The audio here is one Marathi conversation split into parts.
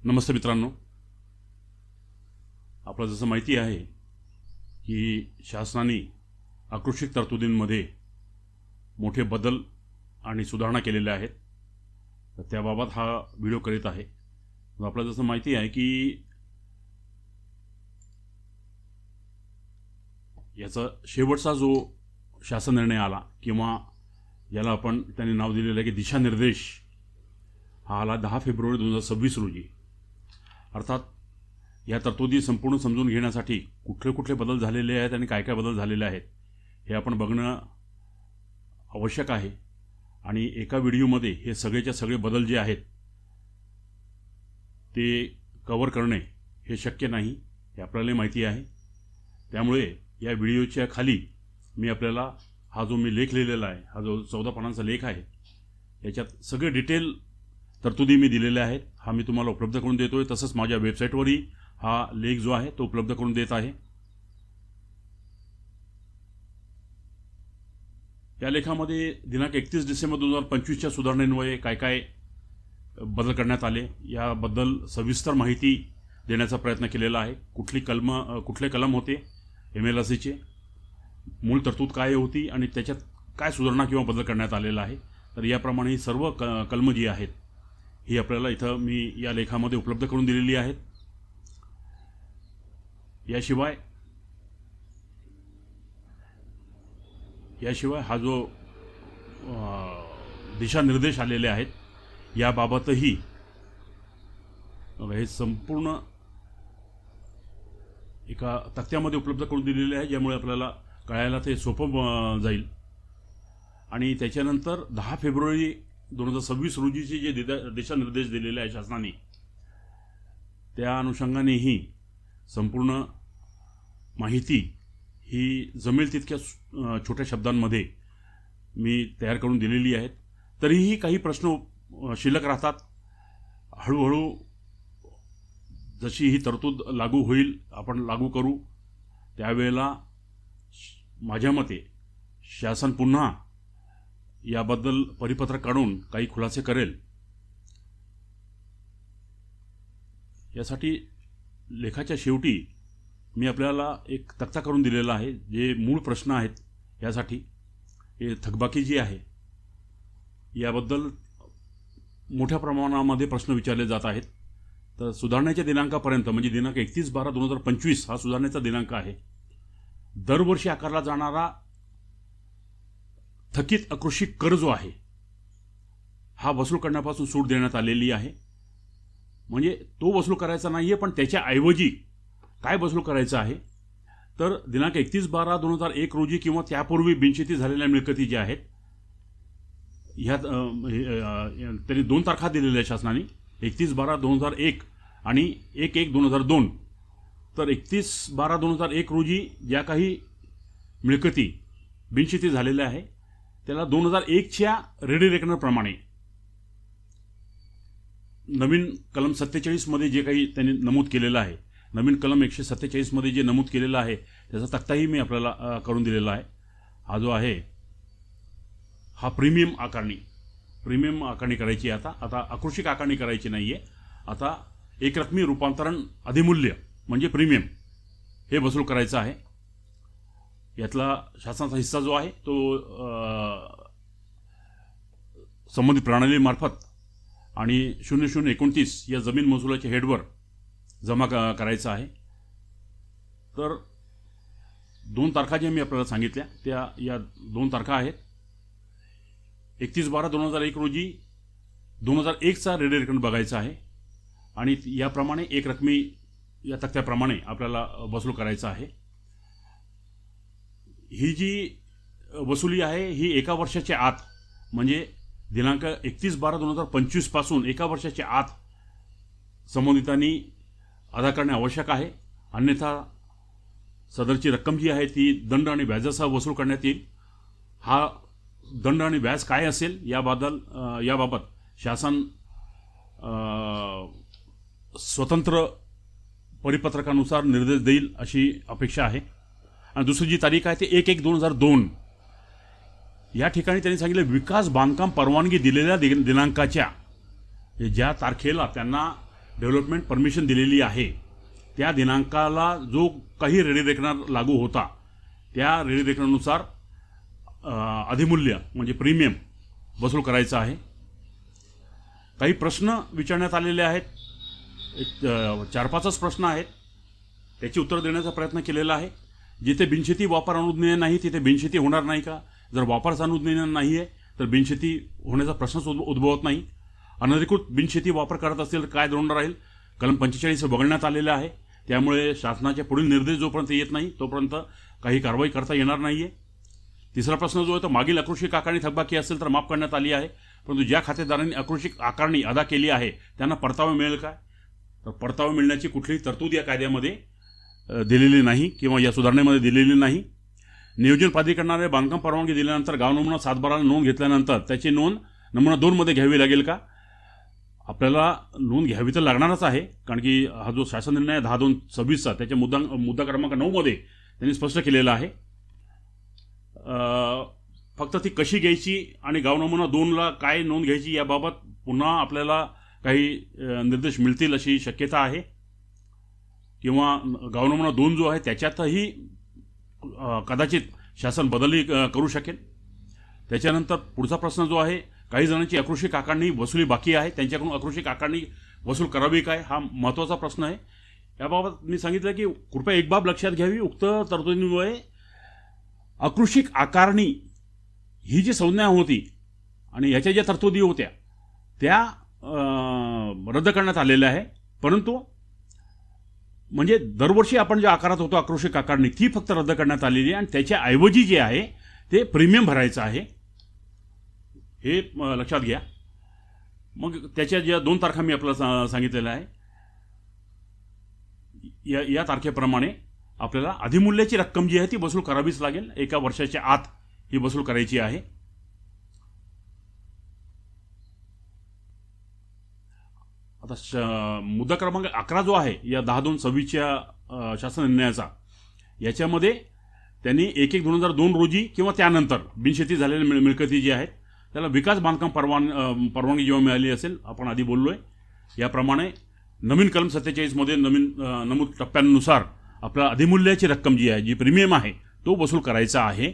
नमस्ते मित्रांनो, आपल्याला जसं माहिती आहे की शासनाने आकृषिक तरतुदींमध्ये मोठे बदल आणि सुधारणा केलेल्या आहेत. तर त्याबाबत हा व्हिडिओ करीत आहे. आपल्याला जसं माहिती आहे की याचा शेवटचा जो शासन निर्णय आला किंवा याला आपण त्यांनी नाव दिलेलं आहे की दिशानिर्देश, हा आला 10 फेब्रुवारी 2026 रोजी. अर्थात या तरतुदी संपूर्ण समजून घेण्यासाठी कुठले कुठले बदल झालेले आहेत आणि काय काय बदल झालेले आहेत हे आपण बघणं आवश्यक आहे. आणि एका व्हिडिओमध्ये हे सगळेच्या सगळे बदल जे आहेत ते कव्हर करणे हे शक्य नाही, हे आपल्याला माहिती आहे. त्यामुळे या व्हिडिओच्या खाली मी आपल्याला हा जो मी लेख लिहिलेला आहे, हा जो 14 पानांचा लेख आहे, याच्यात सगळे डिटेल तरतुदी मी दिलेल्या आहेत. हा मी तुम्हाला उपलब्ध करून देतोय. तसंच माझ्या वेबसाईटवरही हा लेख जो आहे तो उपलब्ध करून देत आहे. या लेखामध्ये दिनांक 31 डिसेंबर 2025च्या सुधारणेन्वये काय काय बदल करण्यात आले याबद्दल सविस्तर माहिती देण्याचा प्रयत्न केलेला आहे. कुठले कलम होते MLSCचे, मूळ तरतूद काय होती आणि त्याच्यात काय सुधारणा किंवा बदल करण्यात आलेला आहे. तर याप्रमाणे सर्व कलम जी आहेत ही आपल्याला इथं मी या लेखामध्ये उपलब्ध करून दिलेली आहेत. याशिवाय हा जो दिशानिर्देश आलेले आहेत याबाबतही हे संपूर्ण एका तक्त्यामध्ये उपलब्ध करून दिलेले आहे, ज्यामुळे आपल्याला कळायला ते सोपं जाईल. आणि त्याच्यानंतर 10 फेब्रुवारी 2026 रोजीचे जे दिशानिर्देश दिलेले आहे शासनाने, त्या अनुषंगानेही संपूर्ण माहिती ही जमेल तितक्या छोट्या शब्दांमध्ये मी तयार करून दिलेली आहेत. तरीही काही प्रश्न शिल्लक राहतात. हळूहळू जशी ही तरतूद लागू होईल, आपण लागू करू, त्यावेळेला माझ्या मते शासन पुन्हा याबद्दल परिपत्रक काढून काही खुलासे करेल. यासाठी लेखाच्या शेवटी मी आपल्याला एक तक्ता करून दिलेला आहे. जे मूळ प्रश्न आहेत यासाठी, हे थकबाकी जी आहे याबद्दल मोठ्या प्रमाणामध्ये प्रश्न विचारले जात आहेत. तर सुधारण्याच्या दिनांकापर्यंत, म्हणजे दिनांक 31/12/2025 हा सुधारण्याचा दिनांक आहे. दरवर्षी आकारला जाणारा थकीत आकृषिक कर जो आहे हा वसूल करण्यापासून सूट देण्यात आलेली आहे. म्हणजे तो वसूल करायचा नाहीये, पण त्याच्या ऐवजी काय वसूल करायचं आहे, तर दिनांक 31/12/2001 रोजी किंवा त्यापूर्वी बिनशेती झालेल्या मिळकती ज्या आहेत ह्यात त्यांनी 2 तारखा दिलेल्या शासनाने, 31/12/2001 आणि 1/1/2002. तर 31/12/2001 रोजी ज्या काही मिळकती बिनशेती झालेल्या आहे त्याला 2001च्या रेडी रेकनरप्रमाणे नवीन कलम 47 मध्ये जे काही त्यांनी नमूद केलेलं आहे, नवीन कलम 147 मध्ये जे नमूद केलेलं आहे त्याचा तक्ताही मी आपल्याला करून दिलेला आहे. हा जो आहे हा प्रीमियम आकारणी करायची आहे. आता आकृषिक आकारणी करायची नाहीये. आता एकरकमी रूपांतरण अधिमूल्य म्हणजे प्रीमियम हे वसूल करायचं आहे. यातला शासनाचा हिस्सा जो आहे तो संबंधित प्रणालीमार्फत आणि 0029 या जमीन महसुलाच्या हेडवर जमा करायचा आहे. तर 2 तारखा ज्या मी आपल्याला सांगितल्या त्या या 2 तारखा आहेत. 31/12/2001 रोजी 2001चा रेडी रेकन बघायचा आहे आणि याप्रमाणे एक रकमी या तक्त्याप्रमाणे आपल्याला वसूल करायचा आहे. ही जी वसुली आहे ही एका वर्षाच्या आत, म्हणजे दिनांक 31/12/2025 पासून एका वर्षाच्या आत संबंधितांनी अदा करणे आवश्यक आहे. अन्यथा सदरची रक्कम जी आहे ती दंड आणि व्याजासह वसूल करण्यात येईल. हा दंड आणि व्याज काय असेल याबाबत शासन स्वतंत्र परिपत्रकानुसार निर्देश देईल अशी अपेक्षा आहे. आणि दुसरी जी तारीख आहे ते 1/1/2002 या ठिकाणी त्यांनी सांगितलं विकास बांधकाम परवानगी दिलेल्या दिनांकाच्या ज्या तारखेला त्यांना डेव्हलपमेंट परमिशन दिलेली आहे त्या दिनांकाला जो काही रेडिरेकनर लागू होता त्या रेडिरेकनरनुसार अधिमूल्य म्हणजे प्रीमियम वसूल करायचं आहे. काही प्रश्न विचारण्यात आलेले आहेत. एक 4-5च प्रश्न आहेत. त्याची उत्तर देण्याचा प्रयत्न केलेला आहे. जिथे बिनशेती वापर अनुज्ञेय नाही तिथे बिनशेती होणार नाही का? जर वापर अनुज्ञेय नाही आहे तर बिनशेती होण्याचा प्रश्नच उद्भवत नाही. अनधिकृत बिनशेती वापर करत असेल तर काय दंड राहील? कलम 45 बघण्यात आलेलं आहे. त्यामुळे शासनाचे पुढील निर्देश जोपर्यंत येत नाही तोपर्यंत काही कारवाई करता येणार नाही आहे. तिसरा प्रश्न जो आहे तो मागील अकृषिक आकारणी थकबाकी असेल तर माफ करण्यात आली आहे, परंतु ज्या खातेदारांनी अकृषिक आकारणी अदा केली आहे त्यांना परतावा मिळेल काय? तर परतावा मिळण्याची कुठलीही तरतूद या कायद्यामध्ये दिलेली नाही किंवा या सुधारणेमध्ये दिलेली नाही. नियोजन प्राधिकरणाने बांधकाम परवानगी दिल्यानंतर गाव नमुना 7/12 नोंद घेतल्यानंतर त्याची नोंद नमुना 2 मध्ये घ्यावी लागेल का? आपल्याला नोंद घ्यावी तर लागणारच आहे, कारण की हा जो शासन निर्णय आहे 10/2/26 त्याच्या मुद्दा क्रमांक 9 मध्ये त्यांनी स्पष्ट केलेला आहे. फक्त ती कशी घ्यायची आणि गाव नमुना 2ला काय नोंद घ्यायची याबाबत पुन्हा आपल्याला काही निर्देश मिळतील अशी शक्यता आहे, किंवा गाव नमुना 2 जो आहे त्याच्यातही कदाचित शासन बदलही करू शकेल. त्याच्यानंतर पुढचा प्रश्न जो आहे, काही जणांची अकृषिक आकारणी वसुली बाकी आहे, त्यांच्याकडून अकृषिक आकारणी वसूल करावी काय? हा महत्त्वाचा प्रश्न आहे. याबाबत मी सांगितलं की कृपया एक बाब लक्षात घ्यावी. उक्त तरतुदीमुळे अकृषिक आकारणी ही जी संज्ञा होती आणि याच्या ज्या तरतुदी होत्या त्या रद्द करण्यात आलेल्या आहे, परंतु म्हणजे दरवर्षी आपण ज्या आकारात होतो अकृषिक आकारणी ती फक्त रद्द करण्यात आलेली आहे आणि त्याच्या ऐवजी जे आहे ते प्रीमियम भरायचं आहे, हे लक्षात घ्या. मग त्याच्या ज्या 2 तारखा मी आपल्याला सांगितलेल्या आहे या तारखेप्रमाणे आपल्याला अधिमूल्याची रक्कम जी आहे ती वसूल करावीच लागेल. 1 वर्षाच्या आत ही वसूल करायची आहे. आता मुद्दा क्रमांक 11 जो आहे या 10/2/26च्या शासन निर्णयाचा, याच्यामध्ये त्यांनी 1/1/2002 रोजी किंवा त्यानंतर बिनशेती झालेल्या मिळकती जी आहेत त्याला विकास बांधकाम परवानगी जेव्हा मिळाली असेल, आपण आधी बोललोय याप्रमाणे नवीन कलम 47 मध्ये नमूद टप्प्यांनुसार आपल्या अधिमूल्याची रक्कम जी आहे, जी प्रीमियम आहे, तो वसूल करायचा आहे.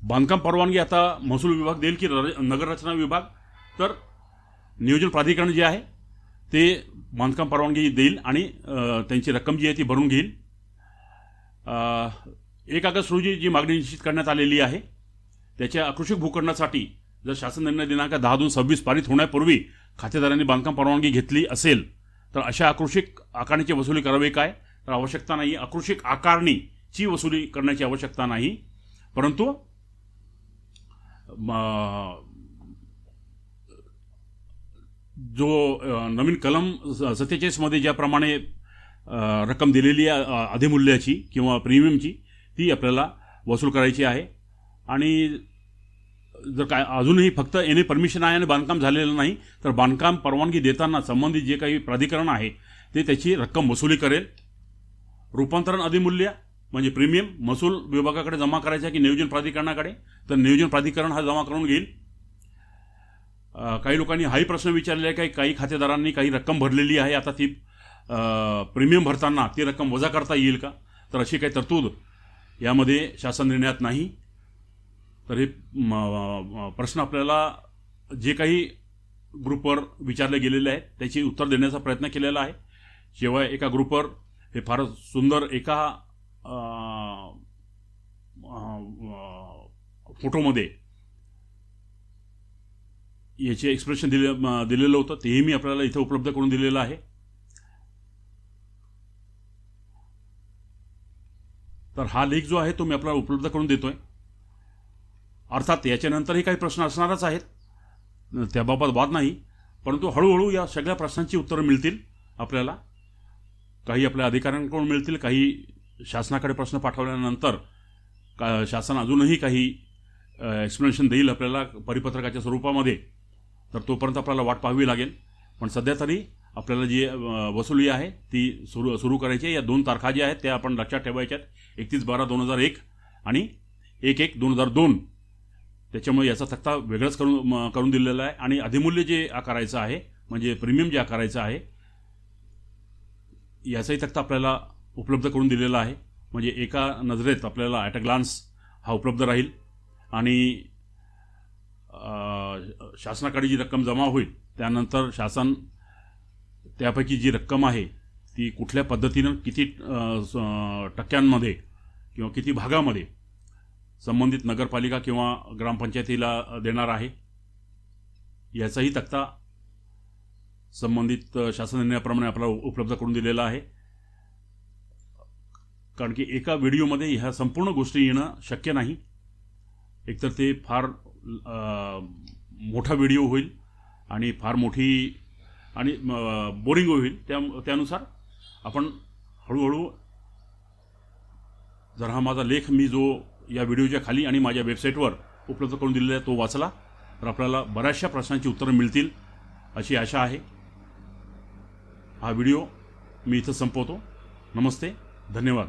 बांधकाम परवानगी आता महसूल विभाग देईल की नगररचना विभाग? तर नियोजन प्राधिकरण जे आहे ते बांधकाम परवानगी देईल आणि त्यांची रक्कम जी आहे ती भरून घेईल. 1 ऑगस्ट रोजी जी मागणी निश्चित करण्यात आलेली आहे त्याच्या अकृषिक भूखंडासाठी जर शासन निर्णय दिनांक 10/2/26 पारित होण्यापूर्वी खातेदारांनी बांधकाम परवानगी घेतली असेल तर अशा अकृषिक आकारणीची वसुली करावी काय? तर आवश्यकता नाही. अकृषिक आकारणीची वसुली करण्याची आवश्यकता नाही, परंतु जो नवीन कलम 47 मध्ये ज्याप्रमाणे रक्कम दिलेली आहे अधिमूल्याची किंवा प्रीमियमची ती आपल्याला वसूल करायची आहे. आणि जर काय अजूनही फक्त येणे परमिशन आहे आणि बांधकाम झालेलं नाही तर बांधकाम परवानगी देताना संबंधित जे काही प्राधिकरण आहे ते त्याची रक्कम वसुली करेल. रूपांतरण अधिमूल्य म्हणजे प्रीमियम महसूल विभागाकडे जमा करायचा की नियोजन प्राधिकरणाकडे? तर नियोजन प्राधिकरण हा जमा करून घेईल. काही लोकांनी हाही प्रश्न विचारलेला आहे, काही खातेदारांनी काही रक्कम भरलेली आहे, आता ती प्रीमियम भरताना ती रक्कम वजा करता येईल का? तर अशी काही तरतूद यामध्ये शासन निर्णयात नाही. तर हे प्रश्न आपल्याला जे काही ग्रुपवर विचारले गेलेले आहेत त्याची उत्तर देण्याचा प्रयत्न केलेला आहे. शिवाय एका ग्रुपवर हे फारच सुंदर एका फोटोमध्ये याचे एक्सप्रेशन दिलेलं होतं, तेही मी आपल्याला इथे उपलब्ध करून दिलेलं आहे. तर हा लेख जो आहे तो मी आपल्याला उपलब्ध करून देतोय. अर्थात याच्यानंतरही काही प्रश्न असणारच आहेत, त्याबाबत वाद नाही, परंतु हळूहळू या सगळ्या प्रश्नांची उत्तरं मिळतील आपल्याला. काही आपल्या अधिकाऱ्यांकडून मिळतील, काही शासनाकडे प्रश्न पाठवल्यानंतर शासन अजूनही काही एक्सप्लेनेशन देईल आपल्याला परिपत्रकाच्या स्वरूपामध्ये. तर तोपर्यंत आपल्याला वाट पाहावी लागेल. पण सध्या तरी आपल्याला जी वसुली आहे ती सुरू करायची आहे. या 2 तारखा ज्या आहेत त्या आपण लक्षात ठेवायच्यात, 31/12/2001 आणि 1/1/2002. त्याच्यामुळे याचा तक्ता वेगळाच करून दिलेला आहे आणि अधिमूल्य जे आकारायचं आहे म्हणजे प्रीमियम जे आकारायचं आहे याचाही तक्ता आपल्याला उपलब्ध करून दिलेला आहे. म्हणजे एका नजरेत आपल्याला ॲट अ ग्लान्स हा उपलब्ध राहील आणि शासनाकडे जी रक्कम जमा होईल त्यानंतर शासन त्यापैकी जी रक्कम आहे ती कुठल्या पद्धतीनं किती टक्क्यांमध्ये किंवा किती भागामध्ये संबंधित नगरपालिका किंवा ग्रामपंचायतीला देणार आहे याचाही तक्ता संबंधित शासन निर्णयाप्रमाणे आपल्याला उपलब्ध करून दिलेला आहे. कारण की एका व्हिडिओमध्ये ह्या संपूर्ण गोष्टी येणं शक्य नाही. एकतर ते फार मोठा व्हिडिओ होईल आणि फार मोठी आणि बोरिंग होईल. त्यानुसार आपण हळूहळू जर हा माझा लेख मी जो या व्हिडिओच्या खाली आणि माझ्या वेबसाईटवर उपलब्ध करून दिलेला आहे तो वाचला तर आपल्याला बऱ्याचशा प्रश्नांची उत्तरं मिळतील अशी आशा आहे. हा व्हिडिओ मी इथं संपवतो. नमस्ते, धन्यवाद.